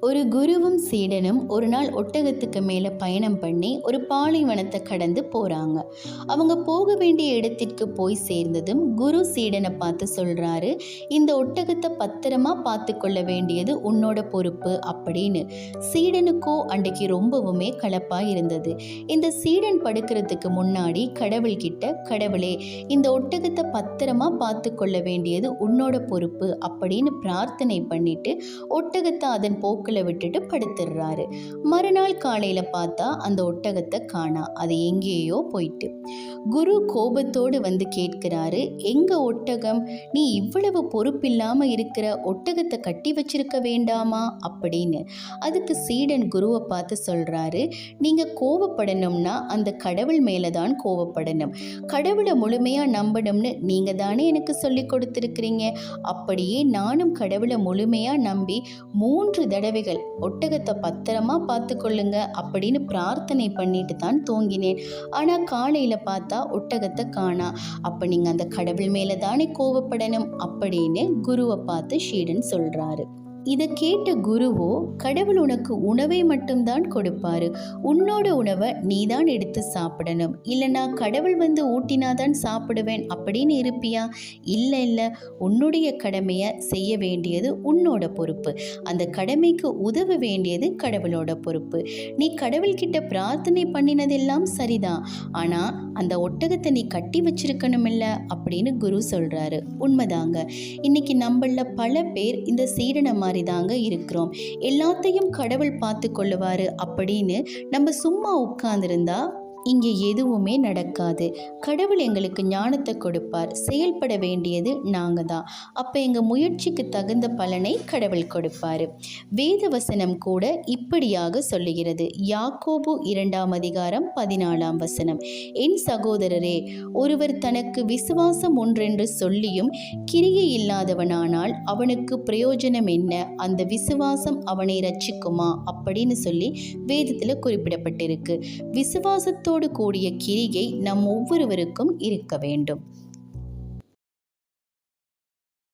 ஒரு குருவும் சீடனும் ஒரு நாள் ஒட்டகத்துக்கு மேலே பயணம் பண்ணி ஒரு பாலைவனத்தை கடந்து போகிறாங்க. அவங்க போக வேண்டிய இடத்திற்கு போய் சேர்ந்ததும் குரு சீடனை பார்த்து சொல்கிறாரு, இந்த ஒட்டகத்தை பத்திரமா பார்த்து கொள்ள வேண்டியது உன்னோட பொறுப்பு அப்படின்னு. சீடனுக்கோ அன்றைக்கு ரொம்பவுமே கலப்பாக இருந்தது. இந்த சீடன் படுக்கிறதுக்கு முன்னாடி கடவுள்கிட்ட, கடவுளே இந்த ஒட்டகத்தை பத்திரமா பார்த்து கொள்ள வேண்டியது உன்னோட பொறுப்பு அப்படின்னு பிரார்த்தனை பண்ணிட்டு ஒட்டகத்தை அதன் போக்கில் விட்டுட்டு படுத்துடுறாரு. மறுநாள் காலையில பார்த்தா அந்த ஒட்டகத்தை காணா, அது எங்கேயோ போயிட்டு. குரு கோபத்தோடு வந்து கேட்கிறாரு, எங்க ஒட்டகம்? நீ இவ்வளவு பொறுப்பில்லாம இருக்கிற, ஒட்டகத்தை கட்டி வச்சிருக்க வேண்டாமா அப்படின்னு. அதுக்கு சீடன் குருவை பார்த்து சொல்றாரு, நீங்க கோவப்படணும்னா அந்த கடவுள் மேலதான் கோவப்படணும். கடவுளை முழுமையா நம்பணும்னு நீங்க தானே எனக்கு சொல்லி கொடுத்திருக்கிறீங்க. அப்படியே நானும் கடவுளை முழுமையா நம்பி 3 தடவைகள் ஒட்டகத்தை பத்திரமா பார்த்து கொள்ளுங்க அப்படின்னு பிரார்த்தனை பண்ணிட்டு தான் தூங்கினேன். ஆனா காலையில பார்த்தா ஒட்டகத்தை காணா. அப்ப நீங்க அந்த கடவுள் மேல தானே கோவப்படணும் அப்படின்னு குருவை பார்த்து சீடன் சொல்றாரு. இதை கேட்ட குருவோ, கடவுள் உனக்கு உணவை மட்டும்தான் கொடுப்பாரு, உன்னோட உணவை நீ தான் எடுத்து சாப்பிடணும், இல்லைனா கடவுள் வந்து ஊட்டினாதான் சாப்பிடுவேன் அப்படின்னு இருப்பியா? இல்லை இல்லை, உன்னுடைய கடமையை செய்ய வேண்டியது உன்னோட பொறுப்பு, அந்த கடமைக்கு உதவ வேண்டியது கடவுளோட பொறுப்பு. நீ கடவுள்கிட்ட பிரார்த்தனை பண்ணினதெல்லாம் சரிதான், ஆனால் அந்த ஒட்டகத்தை நீ கட்டி வச்சிருக்கணும் இல்லை அப்படின்னு குரு சொல்கிறாரு. உண்மைதாங்க, இன்னைக்கு நம்மள பல பேர் இந்த சீடனை மாதிரி தாங்க இருக்கிறோம். எல்லாத்தையும் கடவுள் பார்த்து கொள்ளுவாரு அப்படின்னு நம்ம சும்மா உட்கார்ந்திருந்தா இங்கே எதுவுமே நடக்காது. கடவுள் எங்களுக்கு ஞானத்தை கொடுப்பார், செயல்பட வேண்டியது நாங்கள் தான். அப்போ எங்கள் முயற்சிக்கு தகுந்த பலனை கடவுள் கொடுப்பார். வேத வசனம் கூட இப்படியாக சொல்லுகிறது. யாக்கோபு 2ஆம் அதிகாரம் 14ஆம் வசனம், என் சகோதரரே, ஒருவர் தனக்கு விசுவாசம் ஒன்றென்று சொல்லியும் கிரியை இல்லாதவனானால் அவனுக்கு பிரயோஜனம் என்ன? அந்த விசுவாசம் அவனை ரட்சிக்குமா அப்படின்னு சொல்லி வேதத்தில் குறிப்பிடப்பட்டிருக்கு. விசுவாசத்தோடு கூடிய கிரியை நம் ஒவ்வொருவருக்கும் இருக்க வேண்டும்.